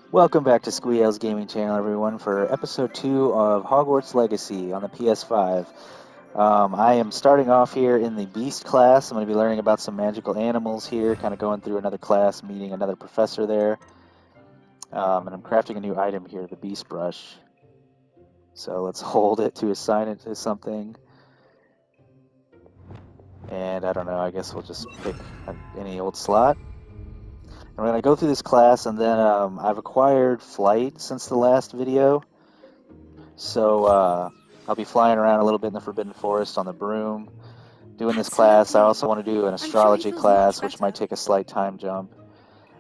Welcome back to Squee-El's gaming channel, everyone, for episode 2 of Hogwarts Legacy on the PS5. I am starting off here in the Beast class. I'm going to be learning about some magical animals here, kind of going through another class, meeting another professor there. And I'm crafting a new item here, the Beast Brush. So let's hold it to assign it to something. And I don't know, I guess we'll just pick any old slot. I'm going to go through this class, and then I've acquired Flight since the last video. So I'll be flying around a little bit in the Forbidden Forest on the broom, doing this That's class. I lovely. also want to do an I'm sure he astrology feels much class, which might better. take a slight time jump.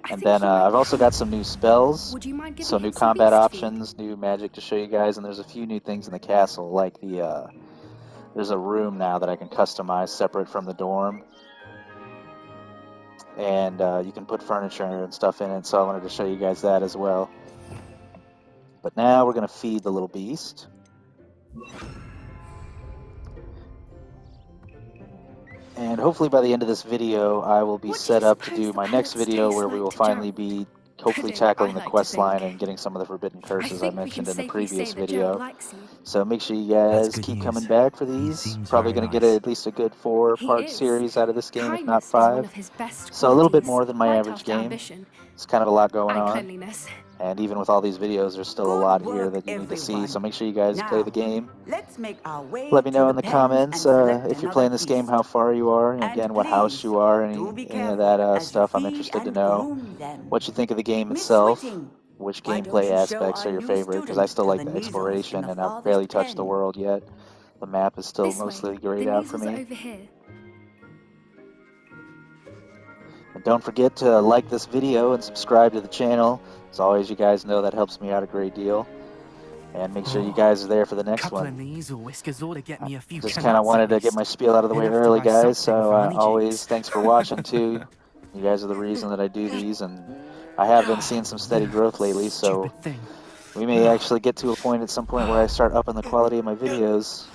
I And think then he might I've be also got happy. some new spells, Would you mind so giving new him some combat beast food? options, new magic to show you guys, and there's a few new things in the castle, like there's a room now that I can customize separate from the dorm, and you can put furniture and stuff in it, so I wanted to show you guys that as well. But now we're going to feed the little beast. And hopefully by the end of this video, I will be What do you set up to suppose do the my next palace video tastes where we like will to finally Gerald? be hopefully Pudding, I tackling the like to quest line think. and getting some of the forbidden I curses I think we can mentioned in the safely say previous that Gerald video. likes you. So make sure you That's guys good keep coming news. back for He these. seems Probably very going to get nice. at least a good He 4-part is. series out of this game, if not Kindness is one 5. of his best So a little bit qualities, more than my right average after game. ambition It's kind of a lot going and on. cleanliness. And even with all these videos, there's still a Good lot here work, that you need to see. So everyone. make sure you guys play the Now, game. let's make our way Let me to know the in the pens comments and select if you're another playing this game, how beast. far you are, and And again, what house please, you are, do be any of that careful as you stuff. I'm feed interested to and know groom them. what you think of the game Miss itself, Whitting, which why don't gameplay you show aspects our are your new favorite, because I student still to like the the measles in exploration, the and I've barely farthest touched the pen? world yet. The map is still This way. mostly grayed The out for measles are me. over here. And don't forget to like this video and subscribe to the channel. As always, you guys know that helps me out a great deal. And make sure you Oh, guys are there for the next couple of one. knees or whiskers ought to get I me a few just kind of canuts at wanted to get my least. spiel out of the Then way have to early, buy guys. something So for always honeydews. thanks for watching too. You guys are the reason that I do these, and I have been seeing some steady growth lately. So Stupid thing. we may actually get to a point at some point where I start upping the quality of my videos.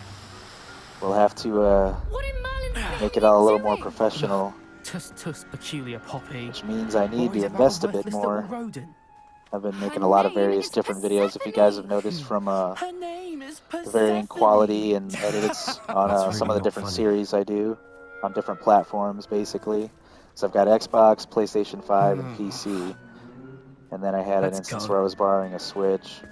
We'll have to What in Merlin's name make are it you all a little more doing? professional, Tuss, peculiar poppy. which means I need to Worried about a invest a bit worthless little more. rodent. I've been Her making a lot of name various is different videos. If you guys have Persephone. noticed from Her name is the varying quality Persephone. and edits on That's some really of the not different funny. series I do on different platforms, basically. So I've got Xbox, PlayStation 5, and PC. And then I had an Let's instance go. where I was borrowing a Switch.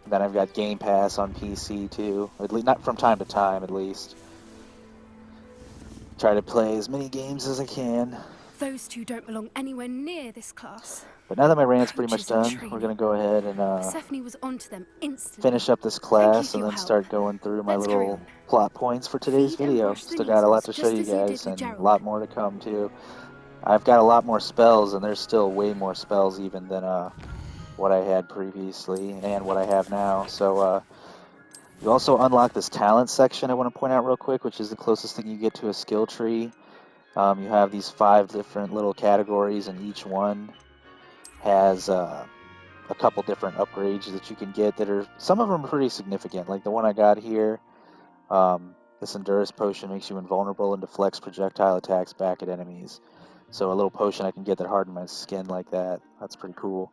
Then I've got Game Pass on PC too, at least not from time to time, at least. Try to play as many games as I can. Those two don't belong anywhere near this class. But now that my rant's pretty much Poachers in done, we're training. gonna go ahead and Persephone was onto them instantly. finish up this Thank you class for and your then help. start going through my Let's carry little on. plot points for today's Feed and video. brush the Still got a lot measles, to show just you as you did guys with and a Gerald. lot more to come too. I've got a lot more spells, and there's still way more spells even than what I had previously and what I have now. So you also unlock this talent section I want to point out real quick, which is the closest thing you get to a skill tree. You have these 5 different little categories, and each one has a couple different upgrades that you can get that are, some of them are pretty significant. Like the one I got here, this Endurance Potion makes you invulnerable and deflects projectile attacks back at enemies. So a little potion I can get that hardens my skin like that. That's pretty cool.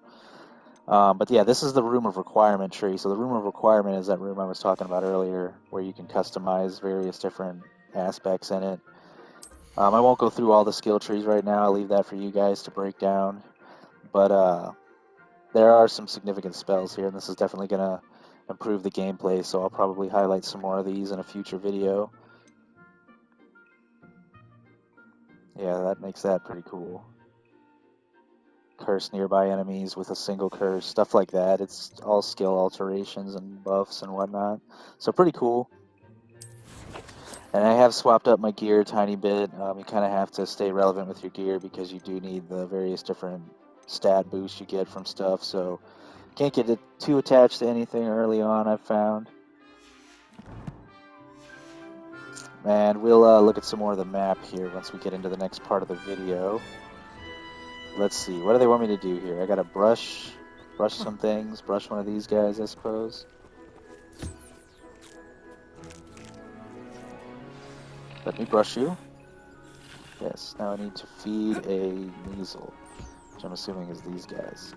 But yeah, this is the Room of Requirement tree. So the Room of Requirement is that room I was talking about earlier, where you can customize various different aspects in it. I won't go through all the skill trees right now. I'll leave that for you guys to break down. But there are some significant spells here, and this is definitely going to improve the gameplay, so I'll probably highlight some more of these in a future video. Yeah, that makes that pretty cool. Curse nearby enemies with a single curse, stuff like that. It's all skill alterations and buffs and whatnot. So pretty cool. And I have swapped up my gear a tiny bit. You kind of have to stay relevant with your gear because you do need the various different stat boosts you get from stuff. So can't get it too attached to anything early on, I've found. And we'll look at some more of the map here once we get into the next part of the video. Let's see, what do they want me to do here? I gotta brush some things, brush one of these guys, I suppose. Let me brush you. Yes, now I need to feed a measle, which I'm assuming is these guys.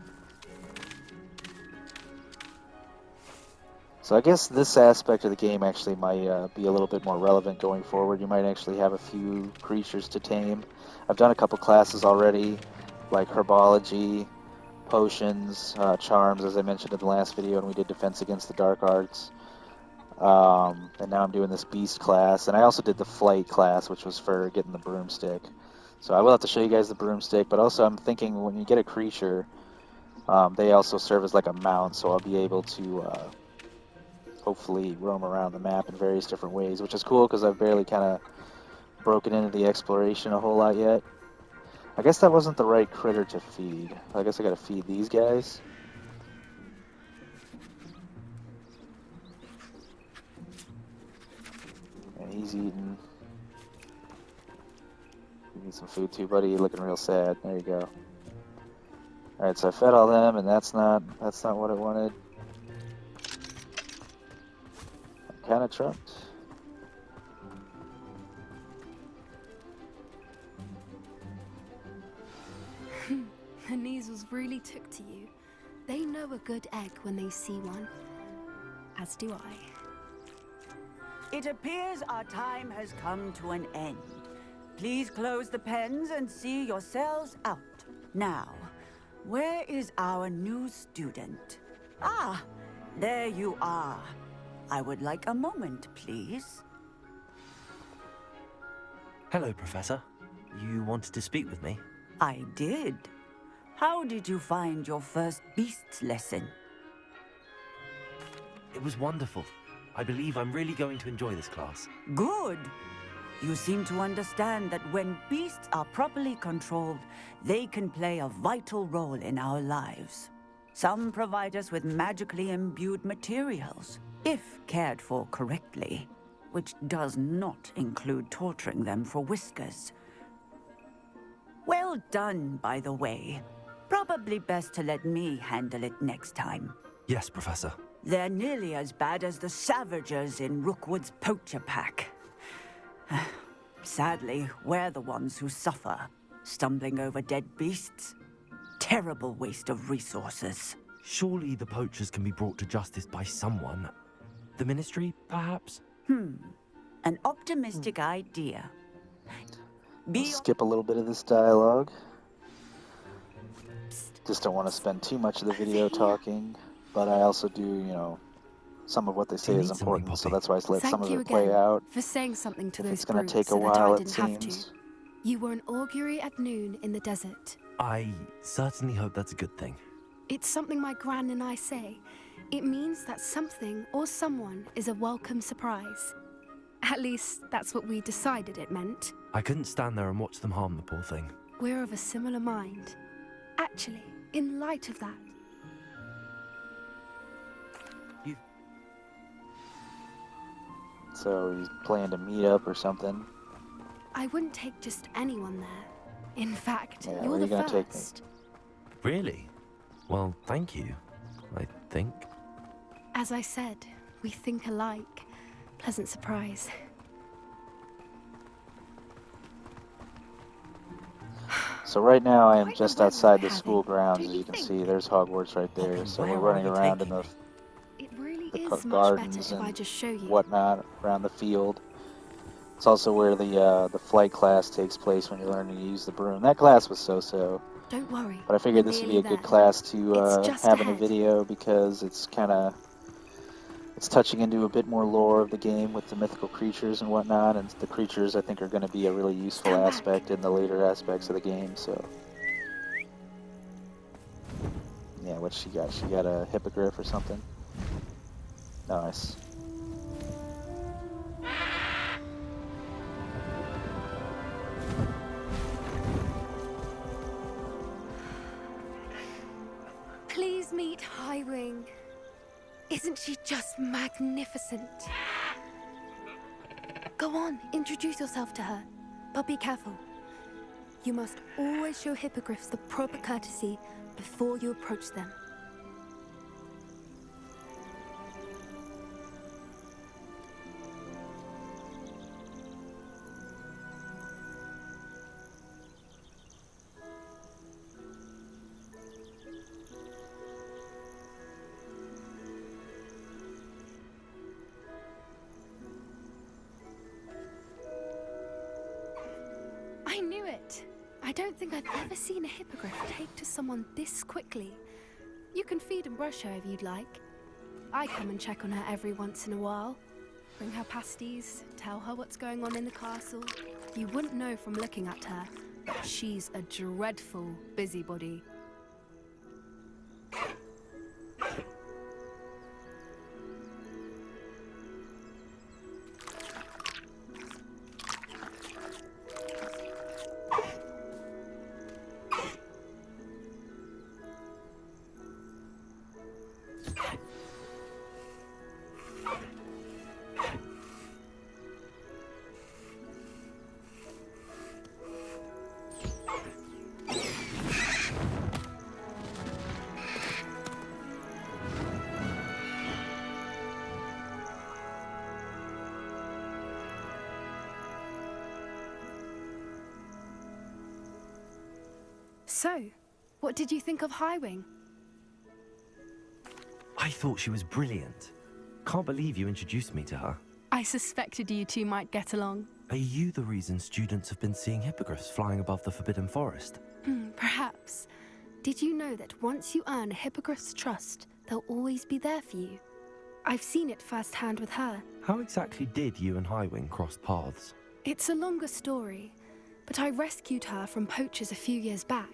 So I guess this aspect of the game actually might be a little bit more relevant going forward. You might actually have a few creatures to tame. I've done a couple classes already, like herbology, potions, charms, as I mentioned in the last video, and we did defense against the dark arts. And now I'm doing this beast class, and I also did the flight class, which was for getting the broomstick. So I will have to show you guys the broomstick, but also I'm thinking when you get a creature, they also serve as like a mount, so I'll be able to hopefully roam around the map in various different ways, which is cool because I've barely kind of broken into the exploration a whole lot yet. I guess that wasn't the right critter to feed. I guess I gotta feed these guys. And he's eating. You need some food too, buddy. You're looking real sad. There you go. Alright, so I fed all them, and that's not what I wanted. I'm kinda trucked. The Neasels really took to you. They know a good egg when they see one. As do I. It appears our time has come to an end. Please close the pens and see yourselves out. Now, where is our new student? Ah, there you are. I would like a moment, please. Hello, Professor. You wanted to speak with me? I did. How did you find your first beasts lesson? It was wonderful. I believe I'm really going to enjoy this class. Good. You seem to understand that when beasts are properly controlled, they can play a vital role in our lives. Some provide us with magically imbued materials, if cared for correctly, which does not include torturing them for whiskers. Well done, by the way. Probably best to let me handle it next time. Yes, Professor. They're nearly as bad as the Savagers in Rookwood's poacher pack. Sadly, we're the ones who suffer, stumbling over dead beasts. Terrible waste of resources. Surely the poachers can be brought to justice by someone. The Ministry, perhaps? An optimistic idea. I'll skip a little bit of this dialogue. Just don't want to spend too much of the video talking, but I also do, you know, some of what they say you is need something, important, so Poppy? that's why I let some Thank of you it play again out. for saying something to If those it's gonna brutes take a so that while, I it didn't have to. seems. You were an augury at noon in the desert. I certainly hope that's a good thing. It's something my gran and I say. It means that something or someone is a welcome surprise. At least, that's what we decided it meant. I couldn't stand there and watch them harm the poor thing. We're of a similar mind. Actually, in light of that, So he's planning to meet up or something. I wouldn't take just anyone there. In fact, Yeah, you're where the you gonna take me? first. Really? Well, thank you, I think. As I said, we think alike. Pleasant surprise. So right now I am Quite the just weather outside we're the school having, grounds, don't as you you can think? see. There's Hogwarts right there. Poppy, So where we're are running you around in taking the, me? It really the is much better gardens if I and just show you. whatnot around the field. It's also where the flight class takes place when you're learning to use the broom. That class was so-so, Don't worry. but I figured we're this would be nearly a good there. class to It's just have in a ahead. video because it's touching into a bit more lore of the game with the mythical creatures and whatnot, and the creatures I think are going to be a really useful Stand back. aspect in the later aspects of the game. So yeah, what she got? She got a hippogriff or something. Nice. Please meet Highwing. Isn't she just magnificent? Go on, introduce yourself to her. But be careful. You must always show hippogriffs the proper courtesy before you approach them. don't think I've ever seen a hippogriff take to someone this quickly. You can feed and brush her if you'd like. I come and check on her every once in a while. Bring her pasties, tell her what's going on in the castle. You wouldn't know from looking at her, but she's a dreadful busybody. So, what did you think of Highwing? I thought she was brilliant. Can't believe you introduced me to her. I suspected you two might get along. Are you the reason students have been seeing hippogriffs flying above the Forbidden Forest? Perhaps. Did you know that once you earn a hippogriff's trust, they'll always be there for you? I've seen it firsthand with her. How exactly did you and Highwing cross paths? It's a longer story, but I rescued her from poachers a few years back.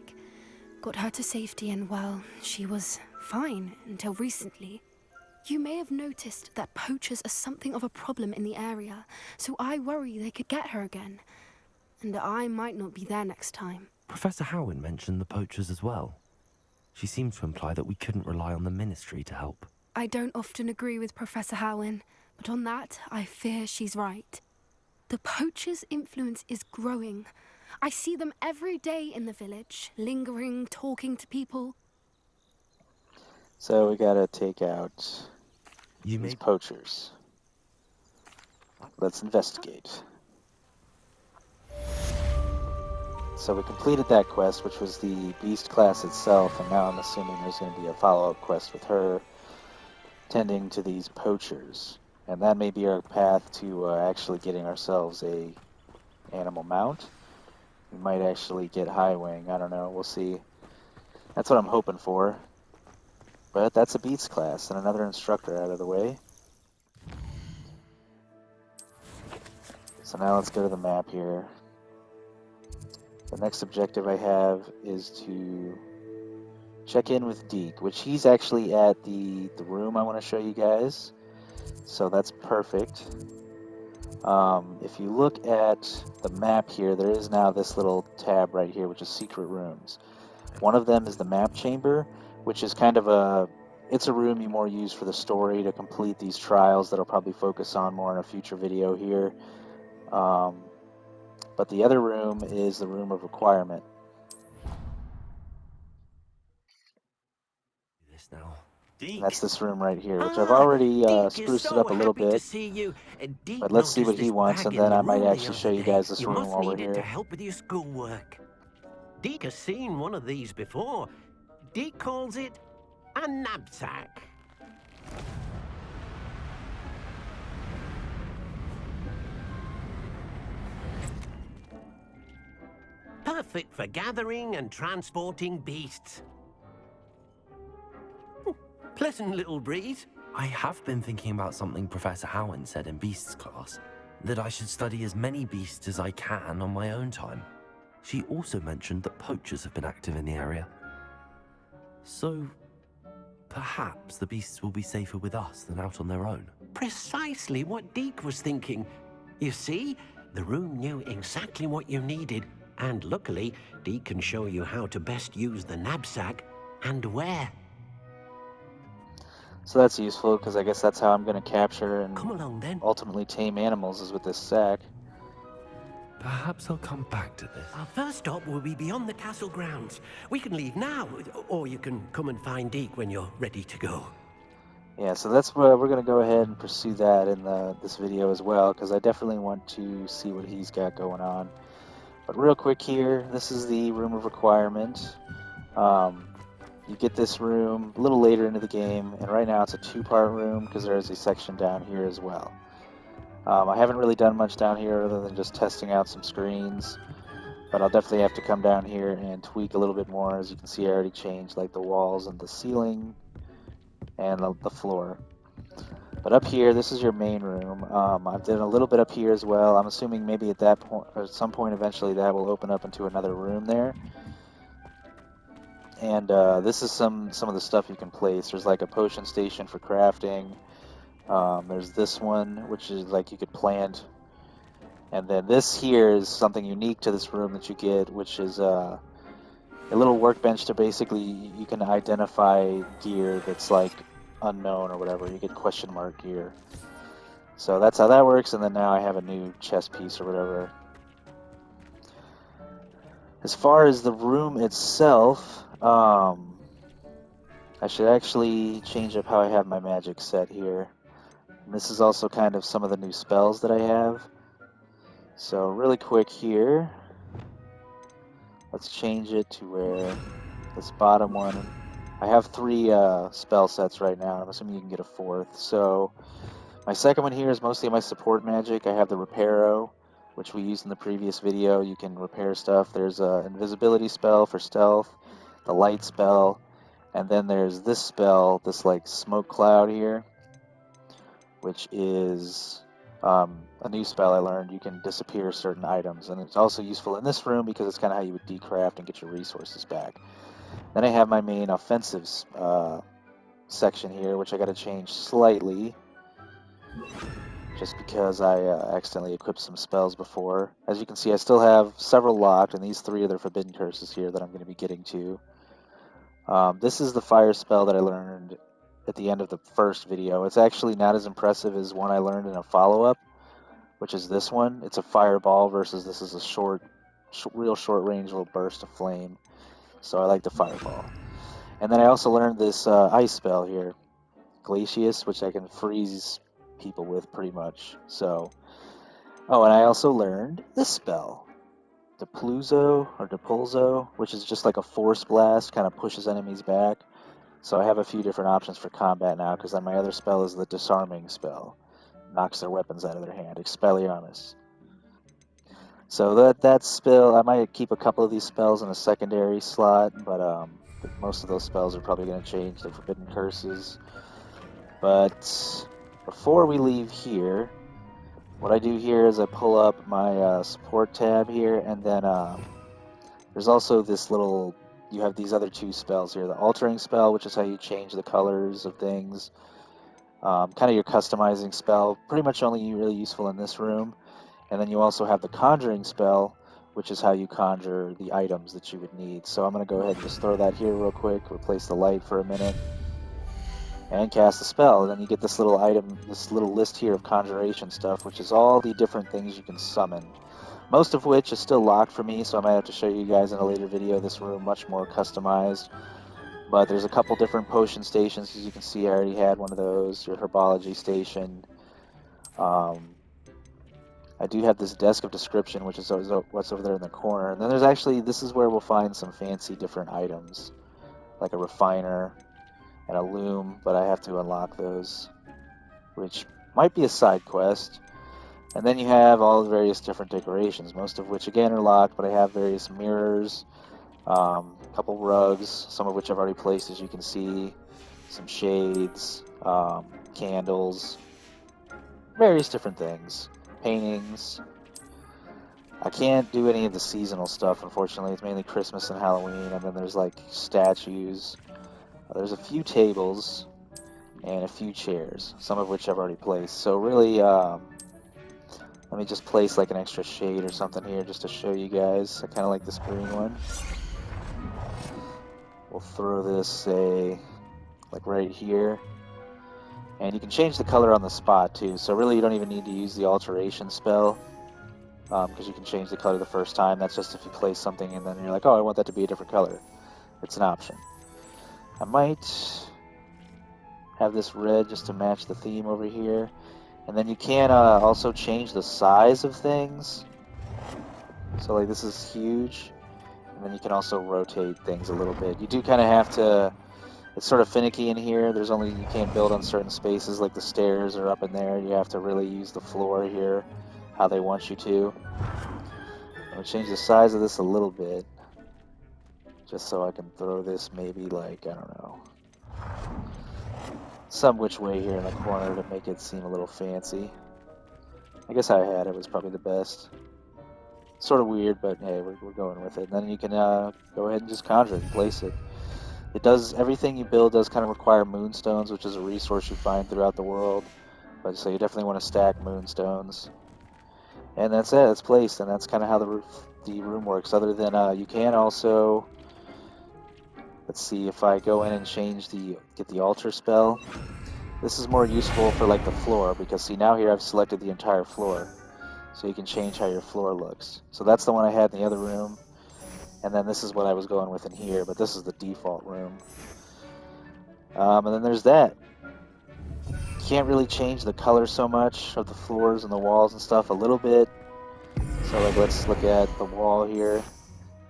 Got her to safety and, well, she was fine until recently. You may have noticed that poachers are something of a problem in the area, so I worry they could get her again. And I might not be there next time. Professor Howin mentioned the poachers as well. She seemed to imply that we couldn't rely on the Ministry to help. I don't often agree with Professor Howin, but on that, I fear she's right. The poachers' influence is growing. I see them every day in the village, lingering, talking to people. So we gotta take out You these may... poachers. Let's investigate. So we completed that quest, which was the beast class itself, and now I'm assuming there's going to be a follow-up quest with her tending to these poachers. And that may be our path to actually getting ourselves a animal mount. We might actually get Highwing, I don't know, we'll see. That's what I'm hoping for. But that's a beast class, and another instructor out of the way. So now let's go to the map here. The next objective I have is to check in with Deke, which he's actually at the room I want to show you guys. So that's perfect. If you look at the map here, there is now this little tab right here, which is secret rooms. One of them is the map chamber, which is kind of it's a room you more use for the story to complete these trials that I'll probably focus on more in a future video here. But the other room is the room of requirement. This now. And that's this room right here, which I've Ah, already Deke is spruced it so up a little happy to bit. see you. Deke But let's see what noticed he this wants, bag and in then the I might room the actually other show you day. guys this You room must while we're need it to here. help with your schoolwork. Deke has seen one of these before. Deke calls it a knapsack. Perfect for gathering and transporting beasts. Pleasant little breeze. I have been thinking about something Professor Howin said in Beasts class, that I should study as many beasts as I can on my own time. She also mentioned that poachers have been active in the area. So, perhaps the beasts will be safer with us than out on their own. Precisely what Deke was thinking. You see, the room knew exactly what you needed, and luckily, Deke can show you how to best use the knapsack and where. So that's useful, because I guess that's how I'm going to capture and Come along then. ultimately tame animals, is with this sack. Perhaps I'll come back to this. Our first stop will be beyond the castle grounds. We can leave now, or you can come and find Deke when you're ready to go. Yeah, so that's where we're going to go ahead and pursue that in this video as well, because I definitely want to see what he's got going on. But real quick here, this is the room of requirement. You get this room a little later into the game, and right now it's a two-part room because there is a section down here as well. I haven't really done much down here other than just testing out some screens. But I'll definitely have to come down here and tweak a little bit more. As you can see, I already changed like the walls and the ceiling and the floor. But up here, this is your main room. I've done a little bit up here as well. I'm assuming maybe at that point, or at some point eventually, that will open up into another room there. And this is some of the stuff you can place. There's like a potion station for crafting. There's this one, which is like you could plant. And then this here is something unique to this room that you get, which is a little workbench to basically, you can identify gear that's like unknown or whatever. You get question mark gear. So that's how that works, and then now I have a new chess piece or whatever. As far as the room itself, I should actually change up how I have my magic set here. And this is also kind of some of the new spells that I have. So really quick here, let's change it to where this bottom one, I have 3 spell sets right now. I'm assuming you can get a 4th. So my second one here is mostly my support magic. I have the Reparo, which we used in the previous video. You can repair stuff. There's an invisibility spell for stealth, the light spell, and then there's this spell, this like smoke cloud here, which is a new spell I learned. You can disappear certain items, and it's also useful in this room because it's kind of how you would decraft and get your resources back. Then I have my main offensive section here, which I got to change slightly, just because I accidentally equipped some spells before. As you can see, I still have several locked, and these 3 are the forbidden curses here that I'm going to be getting to. This is the fire spell that I learned at the end of the first video. It's actually not as impressive as one I learned in a follow-up, which is this one. It's a fireball versus this is a real short-range little burst of flame. So I like the fireball. And then I also learned this ice spell here, Glacius, which I can freeze people with pretty much. So, oh, and I also learned this spell, Depulso, which is just like a force blast, kind of pushes enemies back. So I have a few different options for combat now, because then my other spell is the disarming spell, knocks their weapons out of their hand, Expelliarmus. So that spell, I might keep a couple of these spells in a secondary slot, but most of those spells are probably going to change to forbidden curses. But before we leave here, what I do here is I pull up my support tab here, and then there's also this little, you have these other 2 spells here. The altering spell, which is how you change the colors of things. Kind of your customizing spell, pretty much only really useful in this room. And then you also have the conjuring spell, which is how you conjure the items that you would need. So I'm going to go ahead and just throw that here real quick, replace the light for a minute, and cast the spell. And then you get this little item, this little list here of conjuration stuff, which is all the different things you can summon. Most of which is still locked for me, so I might have to show you guys in a later video this room much more customized. But there's a couple different potion stations. As you can see, I already had one of those. Your herbology station. I do have this desk of description, which is what's over there in the corner. And then there's actually, this is where we'll find some fancy different items, like a refiner and a loom, but I have to unlock those, which might be a side quest. And then you have all the various different decorations, most of which again are locked, but I have various mirrors, a couple rugs, some of which I've already placed, as you can see, some shades, candles, various different things, paintings. I can't do any of the seasonal stuff, unfortunately. It's mainly Christmas and Halloween, and then there's like statues. There's a few tables and a few chairs, some of which I've already placed. So really, let me just place like an extra shade or something here just to show you guys. I kind of like this green one. We'll throw this, say, like right here. And you can change the color on the spot too. So really you don't even need to use the alteration spell, because you can change the color the first time. That's just if you place something and then you're like, oh, I want that to be a different color. It's an option. I might have this red just to match the theme over here. And then you can also change the size of things. So like this is huge. And then you can also rotate things a little bit. You do kind of have to, it's sort of finicky in here. You can't build on certain spaces, like the stairs are up in there. You have to really use the floor here, how they want you to. I'm gonna change the size of this a little bit, just so I can throw this maybe like, I don't know, some which way here in the corner to make it seem a little fancy. I guess how I had it was probably the best. Sort of weird, but hey, we're going with it. And then you can go ahead and just conjure it and place it. It does, everything you build does kind of require moonstones, which is a resource you find throughout the world. But so you definitely want to stack moonstones. And that's it, it's placed, and that's kind of how the room works. Other than you can also, let's see, if I go in and get the altar spell, this is more useful for like the floor, because see, now here I've selected the entire floor. So you can change how your floor looks. So that's the one I had in the other room. And then this is what I was going with in here, but this is the default room. And then there's that. Can't really change the color so much of the floors and the walls and stuff, a little bit. So like, let's look at the wall here.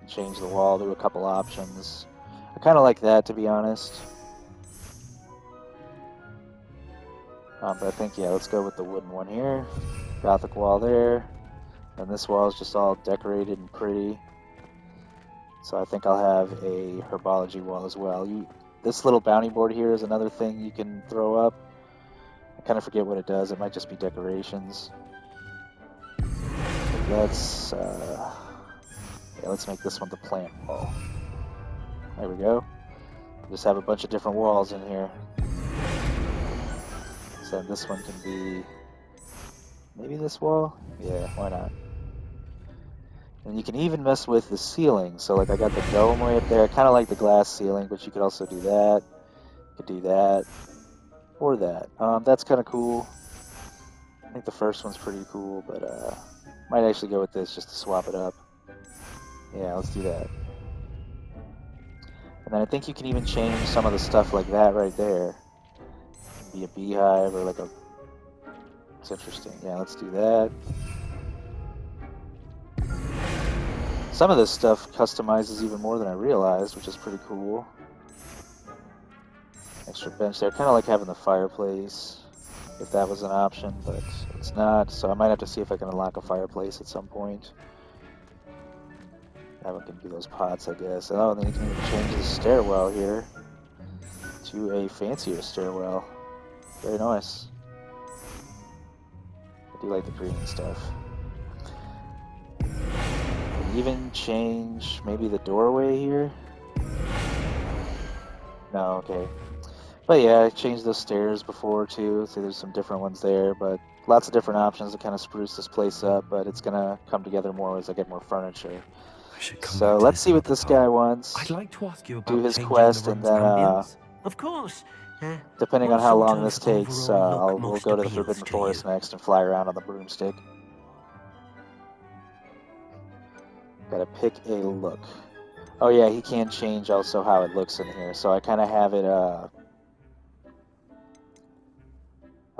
Change the wall to a couple options. I kind of like that, to be honest. But I think, yeah, let's go with the wooden one here. Gothic wall there. And this wall is just all decorated and pretty. So I think I'll have a herbology wall as well. This little bounty board here is another thing you can throw up. I kind of forget what it does. It might just be decorations. Let's make this one the plant wall. There we go. Just have a bunch of different walls in here. So this one can be maybe this wall? Yeah, why not? And you can even mess with the ceiling. So like I got the dome way up there. I kind of like the glass ceiling, but you could also do that. You could do that. Or that. That's kind of cool. I think the first one's pretty cool, but might actually go with this just to swap it up. Yeah, let's do that. And then I think you can even change some of the stuff like that right there. Be a beehive or like a... It's interesting. Yeah, let's do that. Some of this stuff customizes even more than I realized, which is pretty cool. Extra bench there. Kind of like having the fireplace, if that was an option, but it's not. So I might have to see if I can unlock a fireplace at some point. That one can do those pots, I guess. Oh, and then you can even change the stairwell here to a fancier stairwell. Very nice. I do like the green stuff. Even change maybe the doorway here. No, okay. But yeah, I changed those stairs before too. So there's some different ones there, but lots of different options to kind of spruce this place up. But it's gonna come together more as I get more furniture. I should come So back to let's this see what another this time. guy wants. I'd like to ask you Do about his changing quest, the and room's then ambience. Of course. depending What on how sort long of this takes, overall look we'll most go to the appeals Forbidden to Forest you? next and fly around on the broomstick. Gotta pick a look. Oh yeah, he can change also how it looks in here. So I kind of have it, a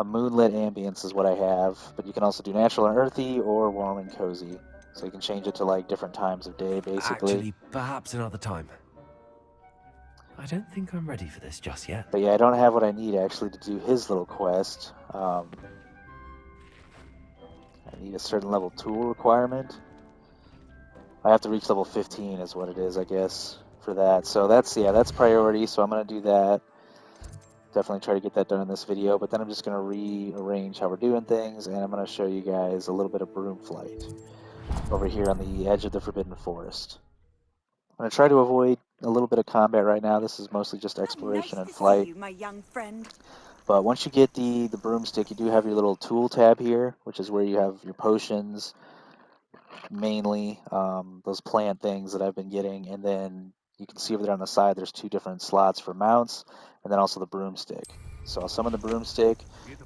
moonlit ambience is what I have. But you can also do natural and earthy or warm and cozy. So you can change it to like different times of day, basically. Actually, perhaps another time. I don't think I'm ready for this just yet. But yeah, I don't have what I need actually to do his little quest. I need a certain level tool requirement. I have to reach level 15 is what it is, I guess, for that. So that's priority, so I'm going to do that. Definitely try to get that done in this video, but then I'm just going to rearrange how we're doing things, and I'm going to show you guys a little bit of broom flight over here on the edge of the Forbidden Forest. I'm going to try to avoid a little bit of combat right now. This is mostly just exploration and flight. See you, my young friend. But once you get the broomstick, you do have your little tool tab here, which is where you have your potions, mainly those plant things that I've been getting, and then you can see over there on the side there's two different slots for mounts, and then also the broomstick. So I'll summon the broomstick.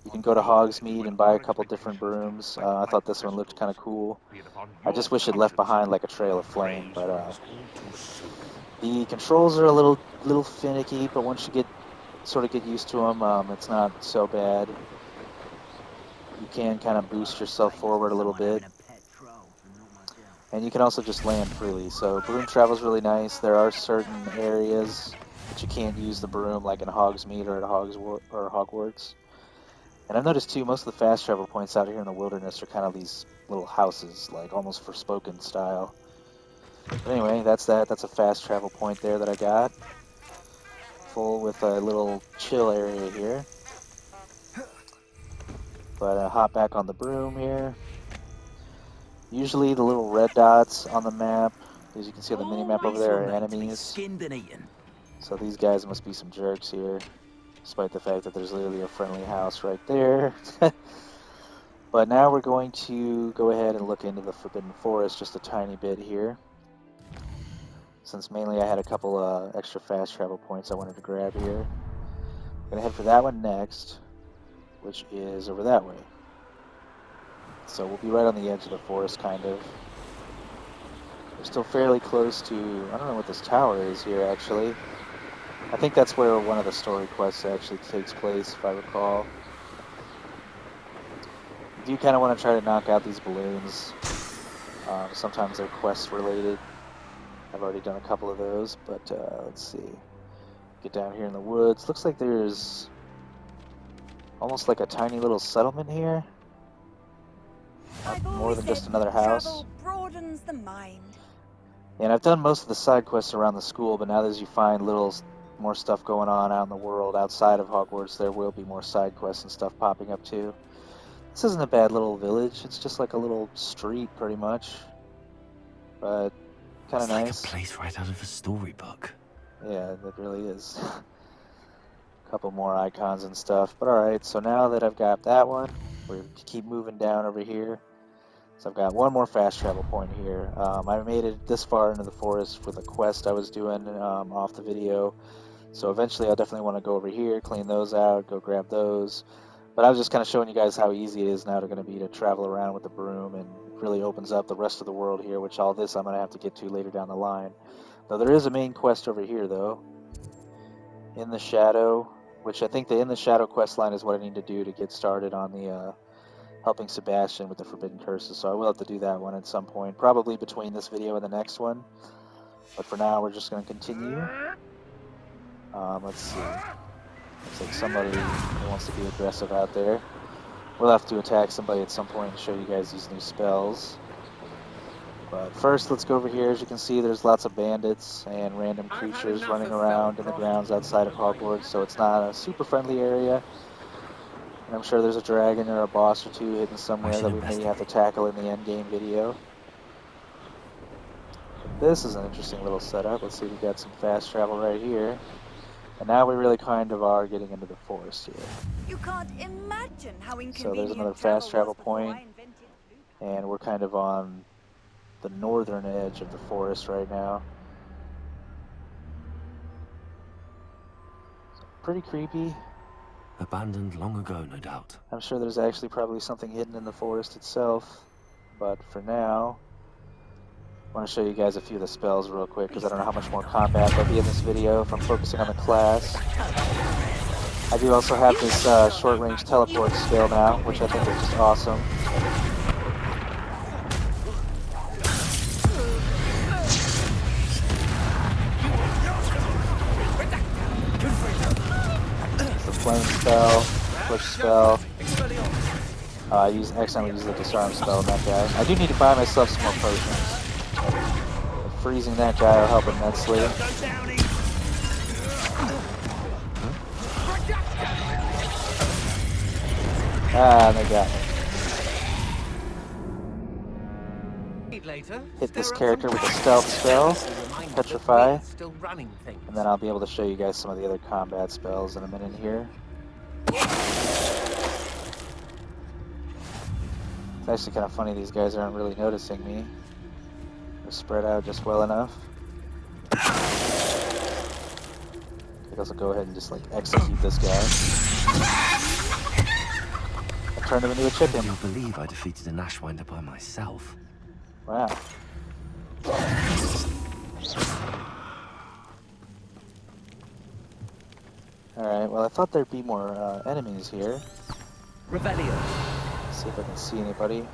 You can go to Hogsmeade and buy a couple different brooms. I thought this one looked kind of cool. I just wish it left behind like a trail of flame, but the controls are a little finicky, but once you sort of get used to them, it's not so bad. You can kind of boost yourself forward a little bit. And you can also just land freely. So broom travel is really nice. There are certain areas that you can't use the broom, like in Hogsmeade or at Hogwarts. And I've noticed too, most of the fast travel points out here in the wilderness are kind of these little houses, like almost Forspoken style. But anyway, that's that. That's a fast travel point there that I got. Full with a little chill area here. But I hop back on the broom here. Usually the little red dots on the map, as you can see on the mini-map over there, are enemies. Skinned and eaten. So these guys must be some jerks here, despite the fact that there's literally a friendly house right there. But now we're going to go ahead and look into the Forbidden Forest just a tiny bit here. Since mainly I had a couple extra fast travel points I wanted to grab here. I'm going to head for that one next, which is over that way. So we'll be right on the edge of the forest, kind of. We're still fairly close to, I don't know what this tower is here, actually. I think that's where one of the story quests actually takes place, if I recall. I do kind of want to try to knock out these balloons. Sometimes they're quest related. I've already done a couple of those, but let's see. Get down here in the woods. Looks like there's almost like a tiny little settlement here. Not more than just another house. Travel broadens the mind. And I've done most of the side quests around the school, but now as you find more stuff going on out in the world outside of Hogwarts, there will be more side quests and stuff popping up too. This isn't a bad little village. It's just like a little street, pretty much. But kind of nice. Like a place right out of a storybook. Yeah, it really is. A couple more icons and stuff. But alright, so now that I've got that one, we keep moving down over here. So I've got one more fast travel point here. I made it this far into the forest for the quest I was doing off the video. So eventually I'll definitely want to go over here, clean those out, go grab those. But I was just kind of showing you guys how easy it is now to travel around with the broom, and it really opens up the rest of the world here, which all this I'm going to have to get to later down the line. Though there is a main quest over here, though. In the Shadow, which I think the In the Shadow quest line is what I need to do to get started on the helping Sebastian with the Forbidden Curses. So I will have to do that one at some point, probably between this video and the next one. But for now, we're just going to continue. Let's see. Looks like somebody wants to be aggressive out there. We'll have to attack somebody at some point and show you guys these new spells. But first, let's go over here. As you can see, there's lots of bandits and random creatures running around in the grounds outside of Hogwarts, so it's not a super friendly area. And I'm sure there's a dragon or a boss or two hidden somewhere that we may have to tackle in the endgame video. But this is an interesting little setup. Let's see, we've got some fast travel right here. And now we really kind of are getting into the forest here. You can't imagine how inconvenient. So there's another fast travel point, and we're kind of on the northern edge of the forest right now. Pretty creepy. Abandoned long ago, no doubt. I'm sure there's actually probably something hidden in the forest itself, but for now, I want to show you guys a few of the spells real quick, because I don't know how much more combat there'll be in this video if I'm focusing on the class. I do also have this short-range teleport skill now, which I think is just awesome. It's the flame spell, push spell. I accidentally used the disarm spell on that guy. I do need to buy myself some more potions. Freezing that guy will help immensely. Ah, they got me. Hit this character with a stealth spell, Petrify, and then I'll be able to show you guys some of the other combat spells in a minute here. It's actually kind of funny these guys aren't really noticing me. Spread out just well enough. I think I'll go ahead and just like execute this guy. I turned him into a chicken. You'll believe I defeated an Ashwinder by myself. Wow. Alright, well I thought there'd be more enemies here. Rebellion. Let's see if I can see anybody.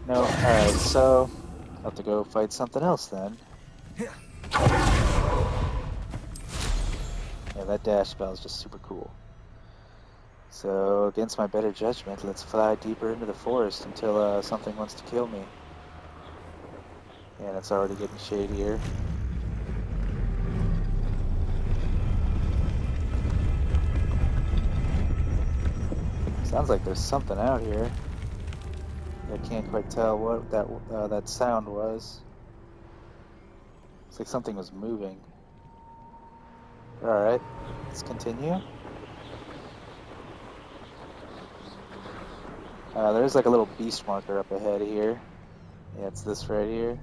No, alright, so I'll have to go fight something else then. Yeah, that dash spell is just super cool. So, against my better judgment, let's fly deeper into the forest until something wants to kill me. And it's already getting shadier. Sounds like there's something out here. I can't quite tell what that sound was. It's like something was moving. Alright, let's continue. There's like a little beast marker up ahead here. Yeah, it's this right here.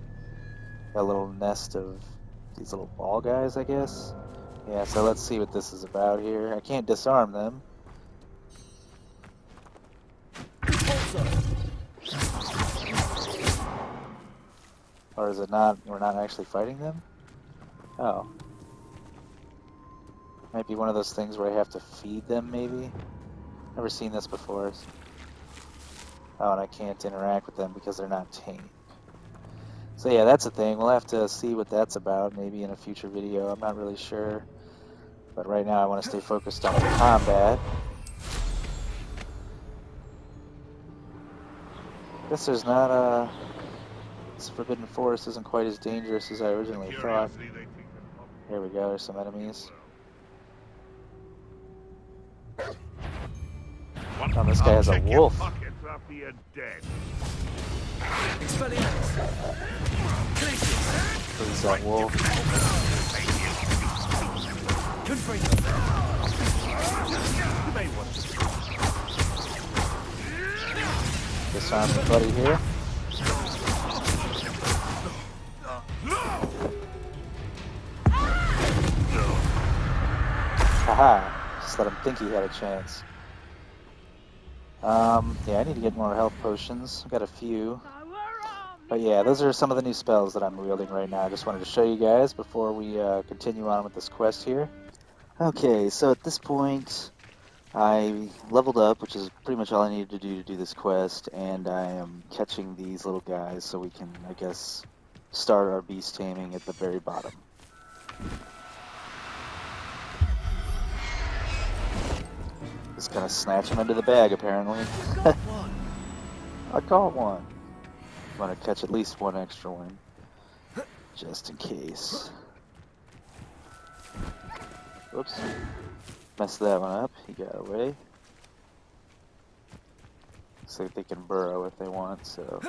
Got a little nest of these little ball guys, I guess. Yeah, so let's see what this is about here. I can't disarm them. Or is it not? We're not actually fighting them? Oh. Might be one of those things where I have to feed them, maybe? Never seen this before. Oh, and I can't interact with them because they're not tame. So yeah, that's a thing. We'll have to see what that's about maybe in a future video. I'm not really sure. But right now I want to stay focused on the combat. Guess there's not this Forbidden Forest isn't quite as dangerous as I originally thought. Here we go, there's some enemies. Oh, this guy has a wolf. Please, that wolf. Disarm the buddy here. Haha, just let him think he had a chance. Yeah, I need to get more health potions. I've got a few. But yeah, those are some of the new spells that I'm wielding right now. I just wanted to show you guys before we continue on with this quest here. Okay, so at this point, I leveled up, which is pretty much all I needed to do this quest, and I am catching these little guys so we can, I guess, start our beast taming at the very bottom. Just gonna snatch him into the bag, apparently. I caught one. I'm gonna catch at least one extra one, just in case. Whoops. Messed that one up. He got away. Looks like they can burrow if they want, so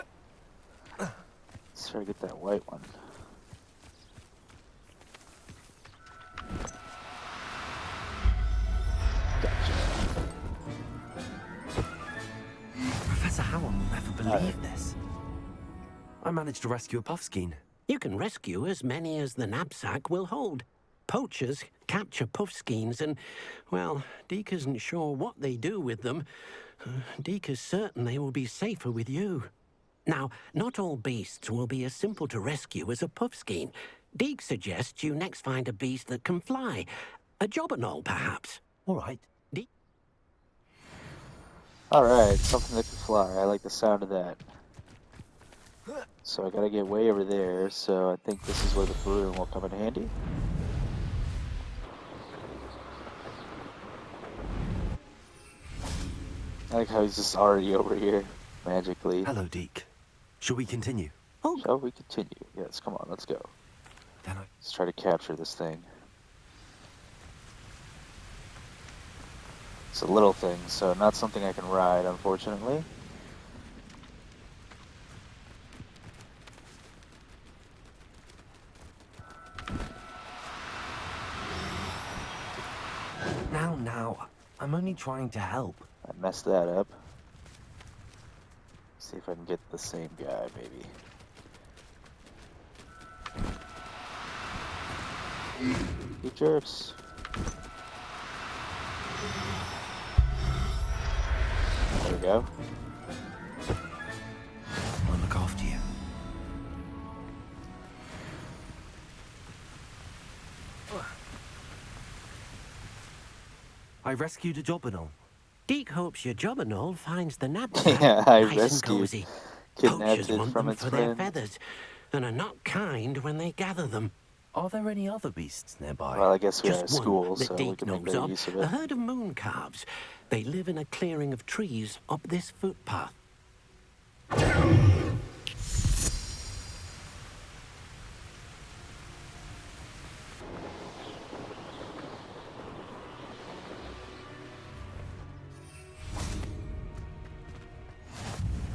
let's try to get that white one. Professor Howell will never believe this. I managed to rescue a puffskein. You can rescue as many as the knapsack will hold. Poachers capture puffskeins and, well, Deke isn't sure what they do with them. Deke is certain they will be safer with you. Now, not all beasts will be as simple to rescue as a puffskein. Deke suggests you next find a beast that can fly. A jobberknoll, perhaps. All right. Deke? Alright, something that can fly. I like the sound of that. So I gotta get way over there, so I think this is where the broom will come in handy. I like how he's just already over here, magically. Hello, Deke. Shall we continue? Oh, Shall we continue? Yes, come on, let's go. Let's try to capture this thing. It's a little thing, so not something I can ride, unfortunately. Now, I'm only trying to help. I messed that up. See if I can get the same guy, maybe. You jerks. There we go. I'll look after you. I rescued a jobberknoll. Deke hopes your jobberknoll finds the knapsack Yeah, I nice and rescued, cozy. kidnapped Poachers it want from them its for their friend. feathers and are not kind when they gather them. Are there any other beasts nearby? Well, I guess we are Just at one school, that so we Deke can make knows better of. use of A it. herd of moon calves. They live in a clearing of trees up this footpath.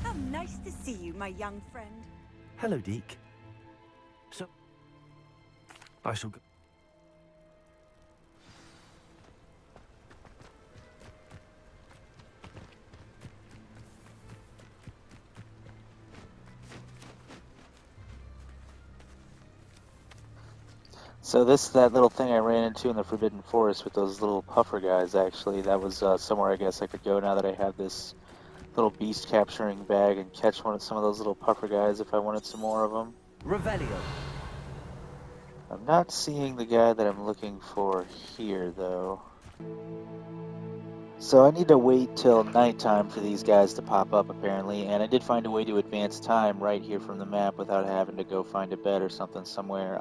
How nice to see you, my young friend. Hello, Deke. So, I shall go. So that little thing I ran into in the Forbidden Forest with those little puffer guys, actually, that was somewhere I guess I could go now that I have this little beast capturing bag and catch some of those little puffer guys if I wanted some more of them. Revelio. I'm not seeing the guy that I'm looking for here, though. So I need to wait till nighttime for these guys to pop up, apparently, and I did find a way to advance time right here from the map without having to go find a bed or something somewhere.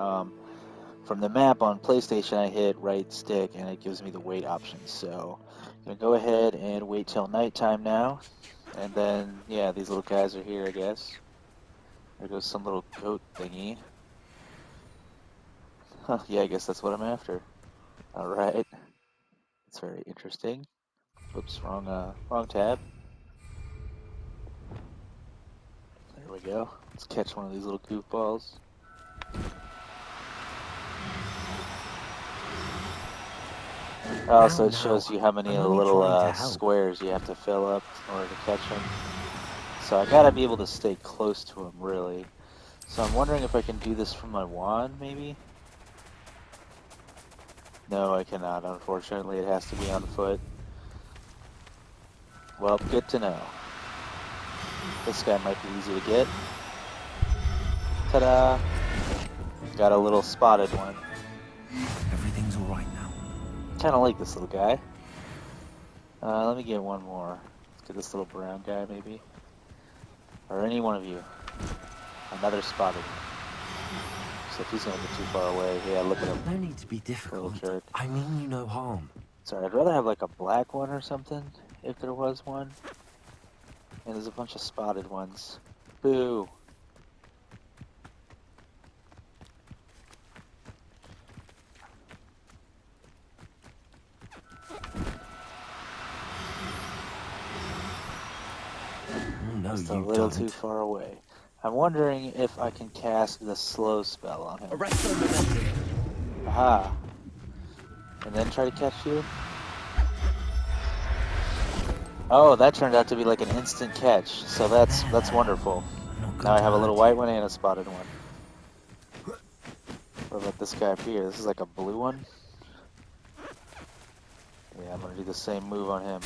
From the map on PlayStation, I hit right stick, and it gives me the wait option. So I'm going to go ahead and wait till nighttime now, and then, yeah, these little guys are here, I guess. There goes some little goat thingy. Huh, yeah, I guess that's what I'm after. Alright. That's very interesting. Oops, wrong tab. There we go. Let's catch one of these little goofballs. Oh, so it shows you how many I'm of the only little trying to help. squares you have to fill up in order to catch them. So I gotta be able to stay close to them, really. So I'm wondering if I can do this from my wand, maybe? No, I cannot. Unfortunately, it has to be on foot. Well, good to know. This guy might be easy to get. Ta-da! Got a little spotted one. Everything's all right now. Kind of like this little guy. Let me get one more. Let's get this little brown guy, maybe. Or any one of you. Another spotted one. Except he's gonna get too far away. Yeah, look at him. No need to be Little difficult. jerk. I mean you no harm. Sorry, I'd rather have like a black one or something, if there was one. And there's a bunch of spotted ones. Boo! Oh, no, Just a you little don't. too far away. I'm wondering if I can cast the slow spell on him. Arresto momentum. Aha! And then try to catch you? Oh, that turned out to be like an instant catch, so that's wonderful. I'm not Now going I to have a little hurt white you. one and a spotted one. What about this guy up here? This is like a blue one? Yeah, I'm gonna do the same move on him.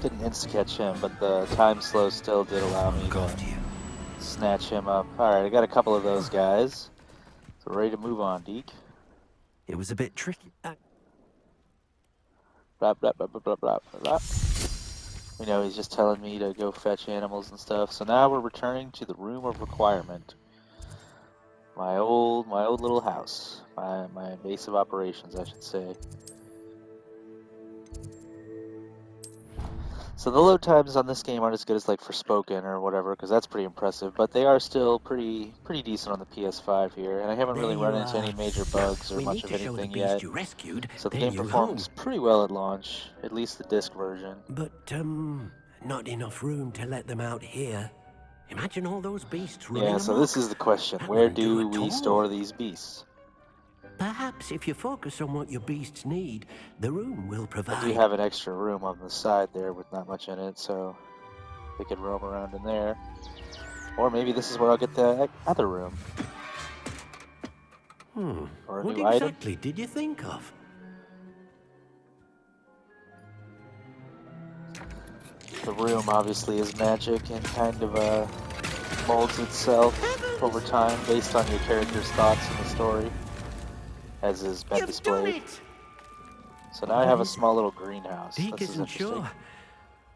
Didn't insta-catch him, but the time slow still did allow me Look to after you. snatch him up. Alright, I got a couple of those guys. So ready to move on, Deke. It was a bit tricky. Blah, blah, blah, blah, blah, blah, blah. You know, he's just telling me to go fetch animals and stuff. So now we're returning to the Room of Requirement. My old little house. My base of operations, I should say. So the load times on this game aren't as good as like Forspoken or whatever, because that's pretty impressive. But they are still pretty decent on the PS5 here, and I haven't There really run you into any are. major Now, bugs or we much need of to show the anything beast yet. you rescued, So the then game you're performs home. pretty well at launch, at least the disc version. But, not enough room to let them out here. Imagine all those beasts running Yeah, so amok. this is the question: That where wouldn't do do at we all. store these beasts? Perhaps if you focus on what your beasts need, the room will I provide. do have an extra room on the side there with not much in it, so they could roam around in there. Or maybe this is where I'll get the other room. Or a What new item. exactly did you think of? The room obviously is magic and kind of molds itself over time based on your character's thoughts in the story, as has been displayed. So now I have a small little greenhouse. Deke This is isn't interesting. sure.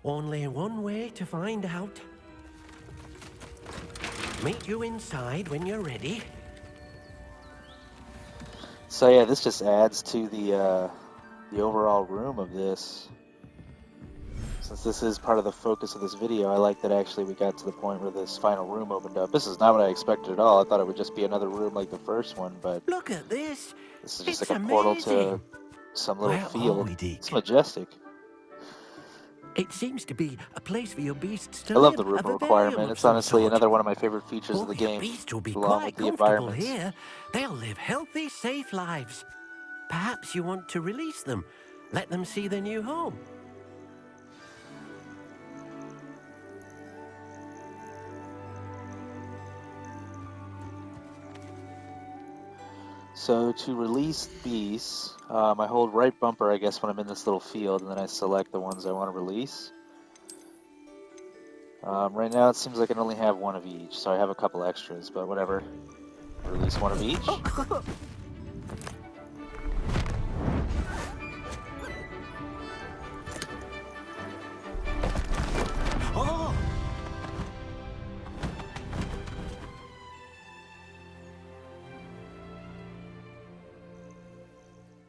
Only one way to find out. Meet you inside when you're ready. So yeah, this just adds to the overall room of this. Since this is part of the focus of this video, I like that actually we got to the point where this final room opened up. This is not what I expected at all. I thought it would just be another room like the first one, but Look at this. this is just It's like a portal to amazing. some little Where are field. we, Deke? It's majestic. It seems to be a place for your beasts to I love live. the room A vivarium requirement. of It's some honestly sort. another one of my favorite features of Oh, the your game, beasts will be along with quite the comfortable environments. here. They'll live healthy, safe lives. Perhaps you want to release them. Let them see their new home. So to release beasts, I hold right bumper, I guess, when I'm in this little field, and then I select the ones I want to release. Right now it seems like I only have one of each, so I have a couple extras, but whatever. Release one of each. Oh!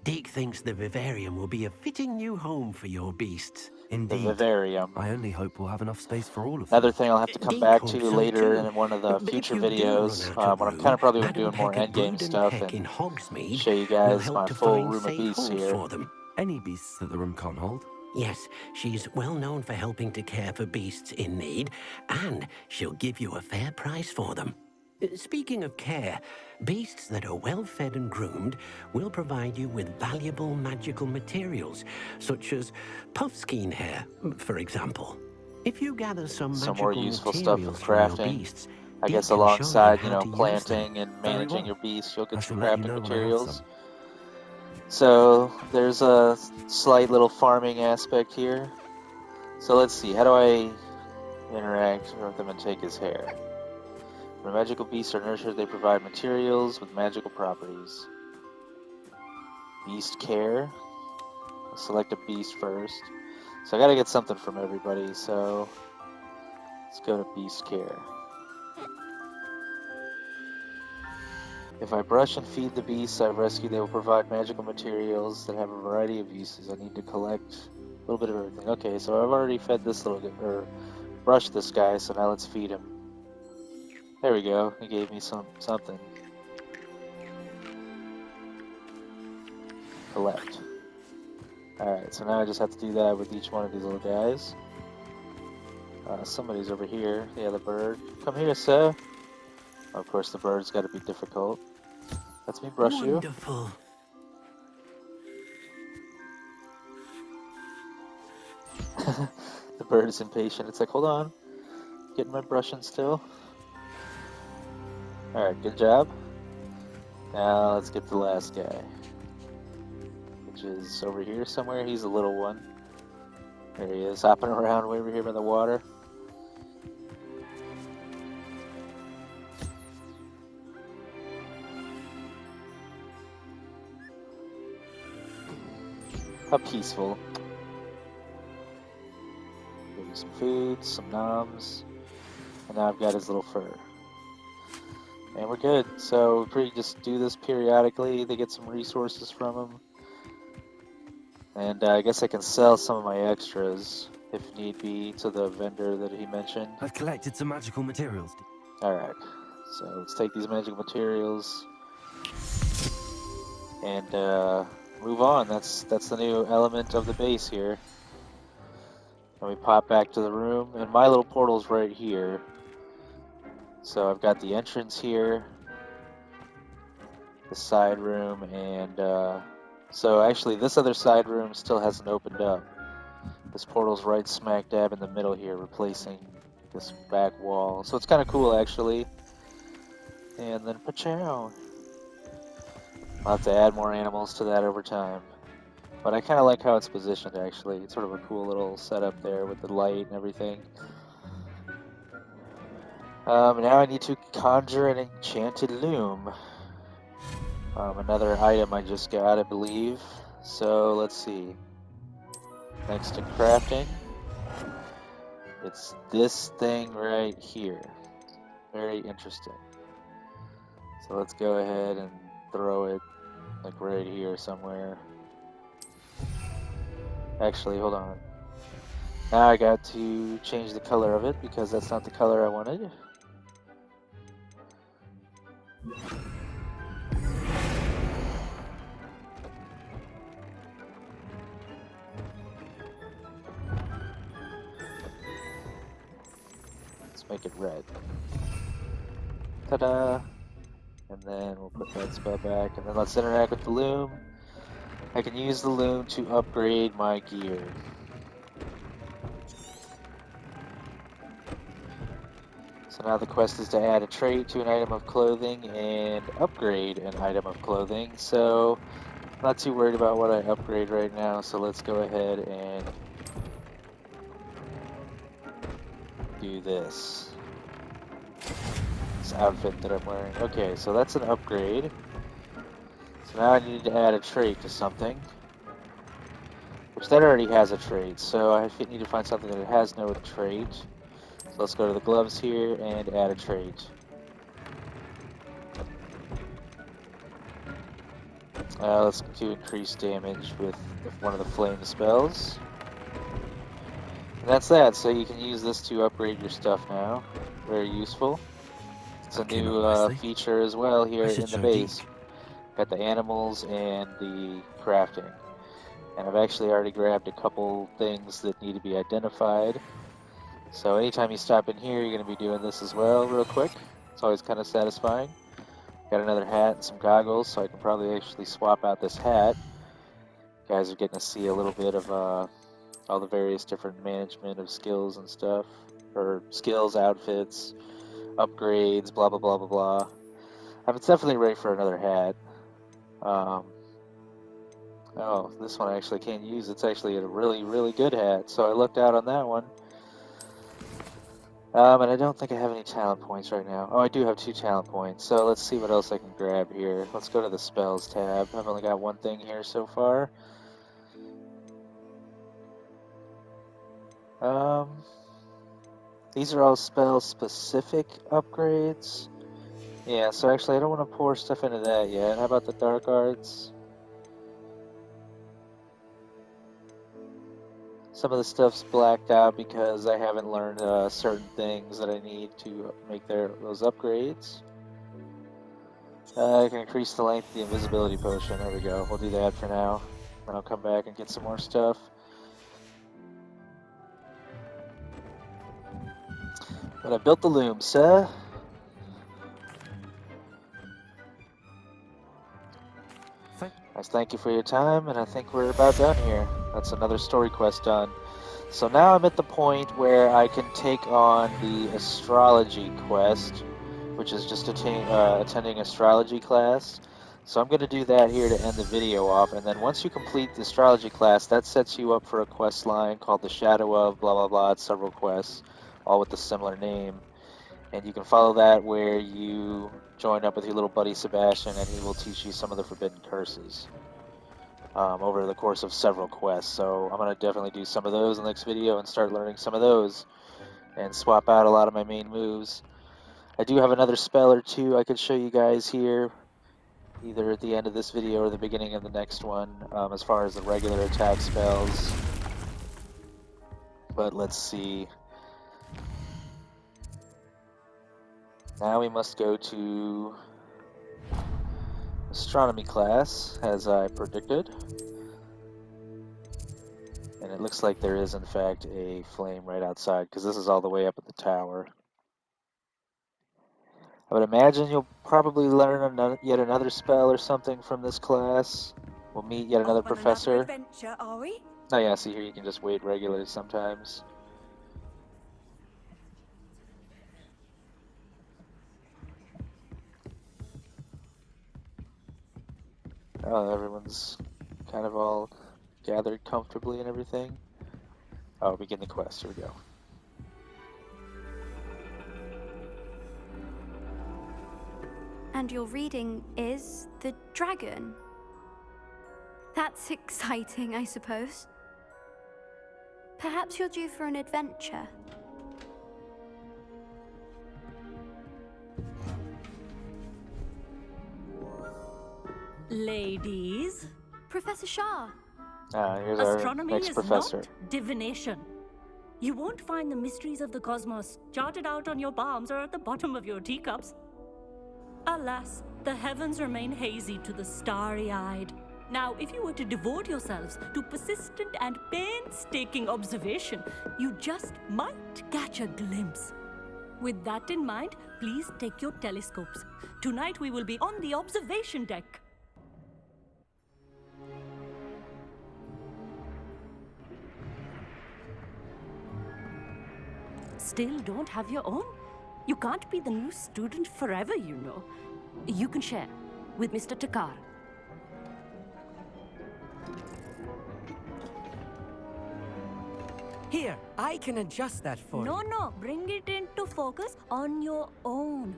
Deke thinks the vivarium will be a fitting new home for your beasts. The Indeed. vivarium. I only hope we'll have enough space for all of them. Another thing I'll have to come Deke back hopes to so later too. in one of the But if future you do run videos, out of when I'm room, kind of probably going to be Madam doing more Peck at endgame Brood and stuff Peck in and Hogsmeade show you will guys help my to full find room of safe beasts homes here. for them. Any beasts that the room can't hold? Yes, she's well known for helping to care for beasts in need, and she'll give you a fair price for them. Speaking of care, beasts that are well fed and groomed will provide you with valuable magical materials, such as puffskein hair, for example. If you gather some Some more magical useful stuff for materials from your crafting. beasts, I Deke guess can show you alongside, how to use them. planting and Very managing well. your beasts, you'll I get some shall let you crafting know when I have materials. some. So there's a slight little farming aspect here. So let's see, how do I interact with them and take his hair? When magical beasts are nurtured, they provide materials with magical properties. Beast care. I'll select a beast first. So I gotta get something from everybody, so let's go to beast care. If I brush and feed the beasts I've rescued, they will provide magical materials that have a variety of uses. I need to collect a little bit of everything. Okay, so I've already fed this little guy, or brushed this guy, so now let's feed him. There we go, he gave me something. Collect. Alright, so now I just have to do that with each one of these little guys. Somebody's over here. Yeah, the bird. Come here, sir. Of course, the bird's got to be difficult. Let me brush you. Wonderful. The bird is impatient. It's like, hold on. Getting my brushing still. Alright, good job. Now let's get the last guy. Which is over here somewhere. He's a little one. There he is, hopping around way over here by the water. How peaceful. Give him some food, some noms. And now I've got his little fur. And we're good. So we pretty just do this periodically. They get some resources from him. And I guess I can sell some of my extras, if need be, to the vendor that he mentioned. I've collected some magical materials. Alright, so let's take these magical materials and move on. That's the new element of the base here. And we pop back to the room, and my little portal's right here. So I've got the entrance here, the side room, and so actually this other side room still hasn't opened up. This portal's right smack dab in the middle here, replacing this back wall. So it's kind of cool, actually. And then pachow. I'll have to add more animals to that over time. But I kind of like how it's positioned, actually. It's sort of a cool little setup there with the light and everything. Now I need to conjure an enchanted loom. Another item I just got, I believe. So let's see. Next to crafting. It's this thing right here. Very interesting. So let's go ahead and throw it like right here somewhere. Actually, hold on. Now I got to change the color of it because that's not the color I wanted. Let's make it red. Ta-da! And then we'll put that spell back, and then let's interact with the loom. I can use the loom to upgrade my gear. So now the quest is to add a trait to an item of clothing and upgrade an item of clothing. So I'm not too worried about what I upgrade right now, so let's go ahead and do this. This outfit that I'm wearing. Okay, so that's an upgrade. So now I need to add a trait to something. Which that already has a trait, so I need to find something that has no trait. So let's go to the gloves here and add a trait. Let's do increased damage with one of the flame spells. And that's that, so you can use this to upgrade your stuff now. Very useful. It's a Came new out nicely. feature as well here I should in the show base. Deke. Got the animals and the crafting. And I've actually already grabbed a couple things that need to be identified. So anytime you stop in here, you're going to be doing this as well real quick. It's always kind of satisfying. Got another hat and some goggles, so I can probably actually swap out this hat. You guys are getting to see a little bit of all the various different management of skills and stuff. Or skills, outfits, upgrades, blah, blah, blah, blah, blah. I'm definitely ready for another hat. Oh, this one I actually can't use. It's actually a really, really good hat, so I looked out on that one. And I don't think I have any talent points right now. Oh, I do have 2 talent points, so let's see what else I can grab here. Let's go to the spells tab. I've only got one thing here so far. These are all spell-specific upgrades. Yeah, so actually I don't want to pour stuff into that yet. How about the dark arts? Some of the stuff's blacked out because I haven't learned certain things that I need to make those upgrades. I can increase the length of the invisibility potion. There we go. We'll do that for now. Then I'll come back and get some more stuff. But I built the loom, sir. Nice, thank you for your time, and I think we're about done here. That's another story quest done. So now I'm at the point where I can take on the astrology quest, which is just attending astrology class. So I'm going to do that here to end the video off, and then once you complete the astrology class, that sets you up for a quest line called the Shadow of blah blah blah. It's several quests, all with a similar name. And you can follow that where you join up with your little buddy Sebastian, and he will teach you some of the forbidden curses over the course of several quests. So I'm going to definitely do some of those in the next video and start learning some of those and swap out a lot of my main moves. I do have another spell or two I could show you guys here, either at the end of this video or the beginning of the next one, as far as the regular attack spells. But let's see. Now we must go to astronomy class, as I predicted. And it looks like there is, in fact, a flame right outside, because this is all the way up at the tower. I would imagine you'll probably learn yet another spell or something from this class. We'll meet yet another Off on another professor. adventure, are we? Oh yeah, see here you can just wait regularly sometimes. Oh, everyone's kind of all gathered comfortably and everything. Oh, begin the quest. Here we go. And your reading is the dragon. That's exciting, I suppose. Perhaps you're due for an adventure. Ladies, Professor Shah. Here's our astronomy next is professor. not divination. You won't find the mysteries of the cosmos charted out on your palms or at the bottom of your teacups. Alas, the heavens remain hazy to the starry-eyed. Now, if you were to devote yourselves to persistent and painstaking observation, you just might catch a glimpse. With that in mind, please take your telescopes. Tonight we will be on the observation deck. Still don't have your own? You can't be the new student forever, you know. You can share with Mr. Takar. Here, I can adjust that for you. No, bring it into focus on your own.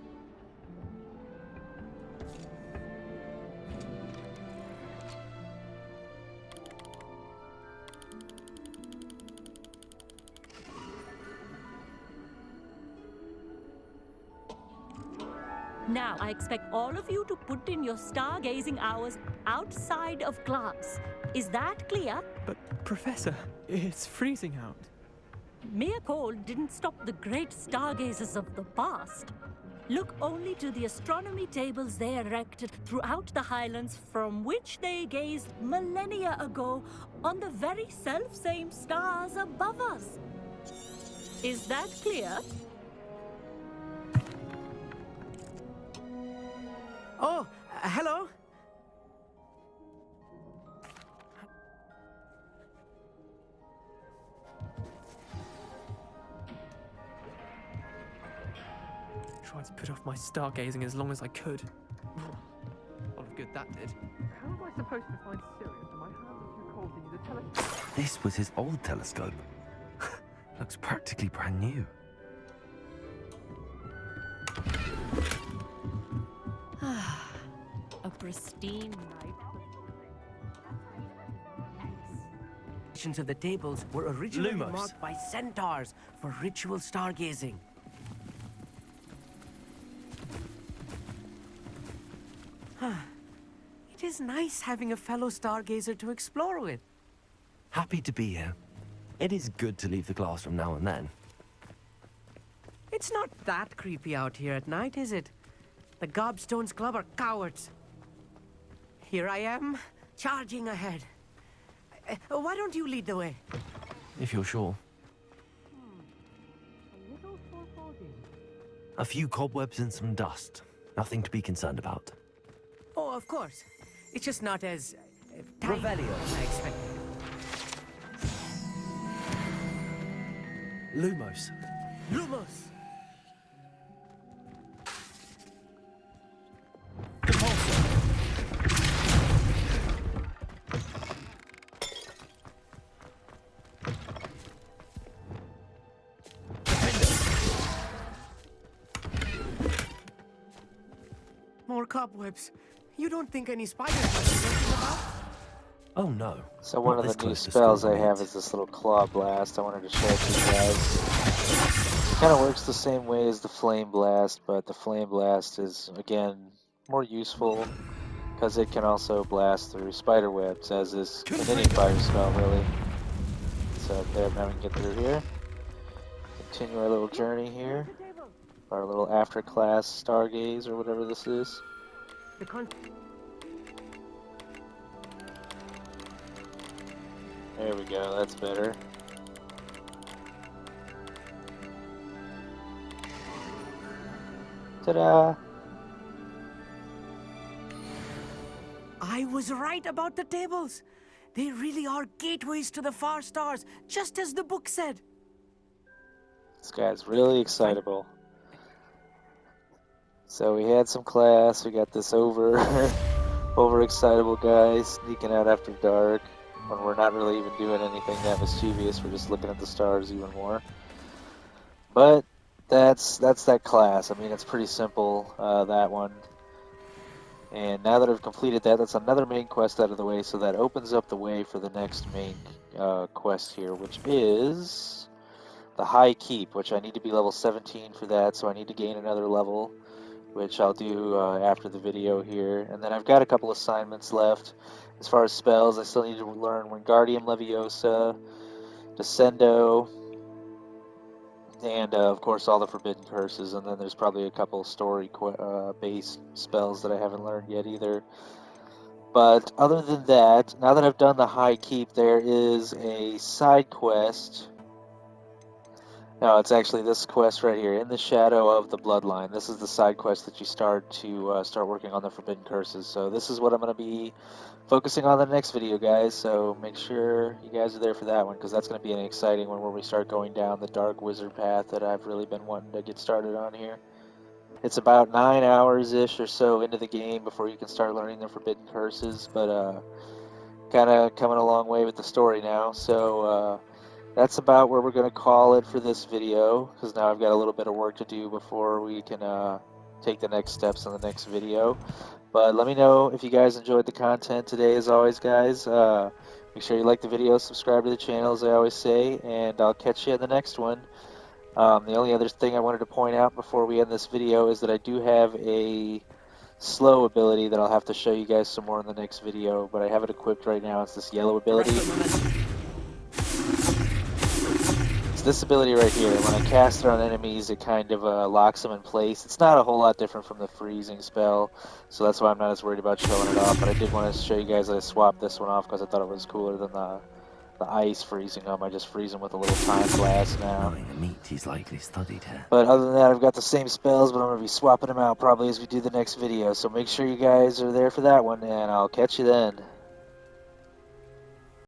Now, I expect all of you to put in your stargazing hours outside of class. Is that clear? But, Professor, it's freezing out. Mere cold didn't stop the great stargazers of the past. Look only to the astronomy tables they erected throughout the highlands from which they gazed millennia ago on the very self-same stars above us. Is that clear? Oh, hello. Tried to put off my stargazing as long as I could. A lot of good that did. How am I supposed to find Sirius when my hands are too cold to use a telescope? This was his old telescope. Looks practically brand new. A pristine night. Sections of the tables were originally Lumos. marked by centaurs for ritual stargazing. It is nice having a fellow stargazer to explore with. Happy to be here. It is good to leave the classroom now and then. It's not that creepy out here at night, is it? The Gobstones Club are cowards. Here I am, charging ahead. Why don't you lead the way? If you're sure. A little foreboding. A few cobwebs and some dust. Nothing to be concerned about. Oh, of course. It's just not as tight Revelio. as I expected. Lumos. Lumos! More cobwebs. You don't think any spiders might be lurking about? Oh no. So one Not of this the new close to spells school I have means. is this little claw blast. I wanted to show it to you guys. Kind of works the same way as the flame blast, but the flame blast is again more useful because it can also blast through spider webs, as is in any fire spell really. So there, now we can get through here. Continue our little journey here. Our little after class stargaze or whatever this is. There we go, that's better. Ta-da! I was right about the tables. They really are gateways to the far stars, just as the book said. This guy's really excitable. So we had some class, we got this overexcitable guy sneaking out after dark when we're not really even doing anything that mischievous, we're just looking at the stars even more. But that's that class. I mean, it's pretty simple, that one. And now that I've completed that, that's another main quest out of the way, so that opens up the way for the next main quest here, which is the High Keep, which I need to be level 17 for that, so I need to gain another level. which I'll do after the video here. And then I've got a couple assignments left. As far as spells, I still need to learn Wingardium Leviosa, Descendo, and of course all the Forbidden Curses. And then there's probably a couple story-based spells that I haven't learned yet either. But other than that, now that I've done the High Keep, there is a side quest. No, it's actually this quest right here, In the Shadow of the Bloodline. This is the side quest that you start to start working on the Forbidden Curses. So this is what I'm going to be focusing on in the next video, guys. So make sure you guys are there for that one, because that's going to be an exciting one where we start going down the Dark Wizard path that I've really been wanting to get started on here. It's about 9 hours-ish or so into the game before you can start learning the Forbidden Curses, but kind of coming a long way with the story now. So that's about where we're going to call it for this video, because now I've got a little bit of work to do before we can take the next steps in the next video. But let me know if you guys enjoyed the content today, as always, guys. Make sure you like the video, subscribe to the channel, as I always say, and I'll catch you in the next one. The only other thing I wanted to point out before we end this video is that I do have a slow ability that I'll have to show you guys some more in the next video, but I have it equipped right now. It's this yellow ability. It's this ability right here. When I cast it on enemies, it kind of locks them in place. It's not a whole lot different from the freezing spell, so that's why I'm not as worried about showing it off, but I did want to show you guys that I swapped this one off because I thought it was cooler than the ice freezing them. I just freeze them with a little time blast now. Knowing the meat, he's likely studied here. But other than that, I've got the same spells, but I'm going to be swapping them out probably as we do the next video. So make sure you guys are there for that one, and I'll catch you then.